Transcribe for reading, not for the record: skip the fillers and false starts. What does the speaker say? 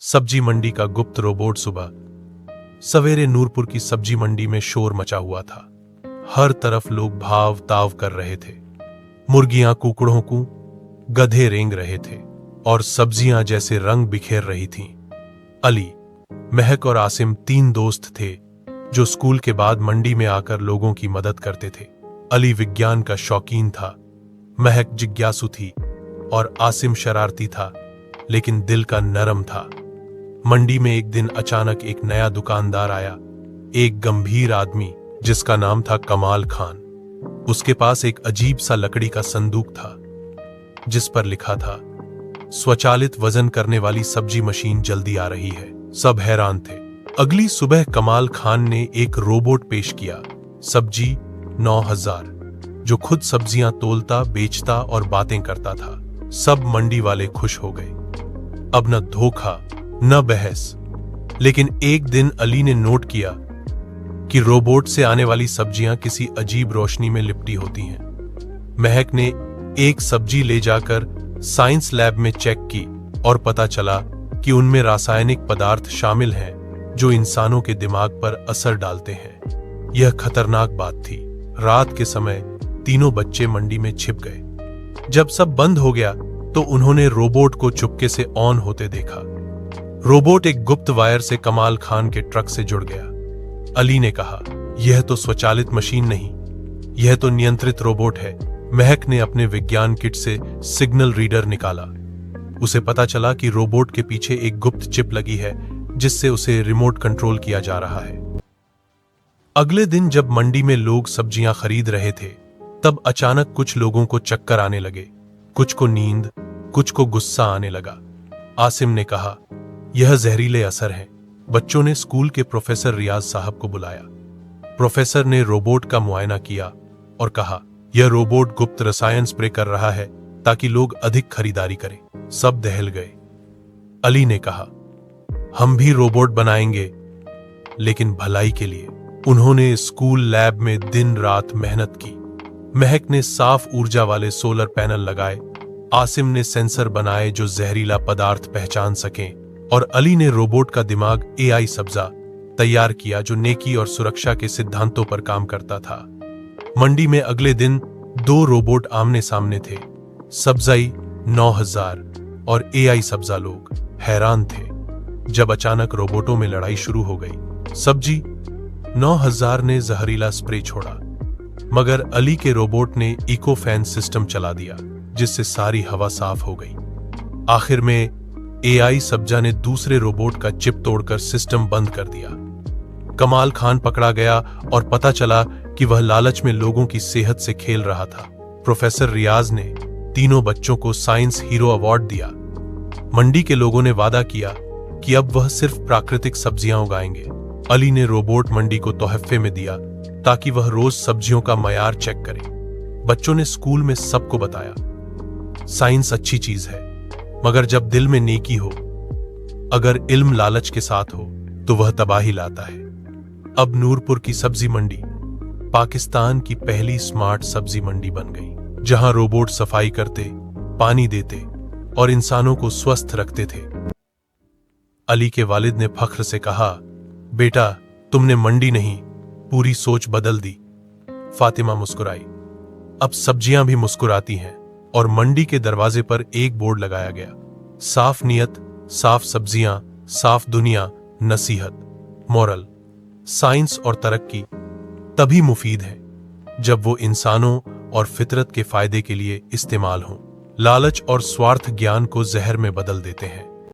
सब्जी मंडी का गुप्त रोबोट। सुबह सवेरे नूरपुर की सब्जी मंडी में शोर मचा हुआ था। हर तरफ लोग भाव ताव कर रहे थे। मुर्गियां कुकड़ों को, गधे रेंग रहे थे और सब्जियां जैसे रंग बिखेर रही थीं। अली, महक और आसिम 3 दोस्त थे जो स्कूल के बाद मंडी में आकर लोगों की मदद करते थे। अली विज्ञान का शौकीन था, महक जिज्ञासु थी और आसिम शरारती था लेकिन दिल का नरम था। मंडी में एक दिन अचानक एक नया दुकानदार आया, एक गंभीर आदमी जिसका नाम था कमाल खान। उसके पास एक अजीब सा लकड़ी का संदूक था जिस पर लिखा था, स्वचालित वजन करने वाली सब्जी मशीन जल्दी आ रही है। सब हैरान थे। अगली सुबह कमाल खान ने एक रोबोट पेश किया, सब्जी 9000, जो खुद सब्जियां तोलता, बेचता और बातें करता था। सब मंडी वाले खुश हो गए। अब न धोखा न बहस। लेकिन एक दिन अली ने नोट किया कि रोबोट से आने वाली सब्जियां किसी अजीब रोशनी में लिपटी होती हैं। महक ने एक सब्जी ले जाकर साइंस लैब में चेक की और पता चला कि उनमें रासायनिक पदार्थ शामिल हैं जो इंसानों के दिमाग पर असर डालते हैं। यह खतरनाक बात थी। रात के समय तीनों बच्चे मंडी में छिप गए। जब सब बंद हो गया तो उन्होंने रोबोट को चुपके से ऑन होते देखा। रोबोट एक गुप्त वायर से कमाल खान के ट्रक से जुड़ गया। अली ने कहा, यह तो स्वचालित मशीन नहीं, यह तो नियंत्रित रोबोट है। महक ने अपने विज्ञान किट से सिग्नल रीडर निकाला। उसे पता चला कि रोबोट के पीछे एक गुप्त चिप लगी है जिससे उसे रिमोट कंट्रोल किया जा रहा है। अगले दिन जब मंडी में लोग सब्जियां खरीद रहे थे तब अचानक कुछ लोगों को चक्कर आने लगे, कुछ को नींद, कुछ को गुस्सा आने लगा। आसिम ने कहा, यह जहरीले असर हैं। बच्चों ने स्कूल के प्रोफेसर रियाज साहब को बुलाया। प्रोफेसर ने रोबोट का मुआयना किया और कहा, यह रोबोट गुप्त रसायन स्प्रे कर रहा है ताकि लोग अधिक खरीदारी करें। सब दहल गए। अली ने कहा, हम भी रोबोट बनाएंगे लेकिन भलाई के लिए। उन्होंने स्कूल लैब में दिन रात मेहनत की। महक ने साफ ऊर्जा वाले सोलर पैनल लगाए, आसिम ने सेंसर बनाए जो जहरीला पदार्थ पहचान सकें और अली ने रोबोट का दिमाग AI सब्जा तैयार किया जो नेकी और सुरक्षा के सिद्धांतों पर काम करता था। मंडी में अगले दिन 2 रोबोट आमने सामने थे, सब्जाई 9000 और AI सब्जा। लोग हैरान थे। जब अचानक रोबोटों में लड़ाई शुरू हो गई। सब्जी 9000 ने जहरीला स्प्रे छोड़ा मगर अली के रोबोट ने इको फैन सिस्टम चला दिया जिससे सारी हवा साफ हो गई। आखिर में AI सब्जा ने दूसरे रोबोट का चिप तोड़कर सिस्टम बंद कर दिया। कमाल खान पकड़ा गया और पता चला कि वह लालच में लोगों की सेहत से खेल रहा था। प्रोफेसर रियाज ने तीनों बच्चों को साइंस हीरो अवार्ड दिया। मंडी के लोगों ने वादा किया कि अब वह सिर्फ प्राकृतिक सब्जियां उगाएंगे। अली ने रोबोट मंडी को तोहफे में दिया ताकि वह रोज सब्जियों का मयार चेक करे। बच्चों ने स्कूल में सबको बताया, साइंस अच्छी चीज है मगर जब दिल में नेकी हो, अगर इल्म लालच के साथ हो तो वह तबाही लाता है। अब नूरपुर की सब्जी मंडी पाकिस्तान की पहली स्मार्ट सब्जी मंडी बन गई जहां रोबोट सफाई करते, पानी देते और इंसानों को स्वस्थ रखते थे। अली के वालिद ने फख्र से कहा, बेटा तुमने मंडी नहीं पूरी सोच बदल दी। फातिमा मुस्कुराई। अब सब्जियां भी मुस्कुराती हैं और मंडी के दरवाजे पर एक बोर्ड लगाया गया, साफ नियत, साफ सब्जियां, साफ दुनिया, नसीहत। मोरल, साइंस और तरक्की तभी मुफीद है जब वो इंसानों और फितरत के फायदे के लिए इस्तेमाल हों। लालच और स्वार्थ ज्ञान को जहर में बदल देते हैं।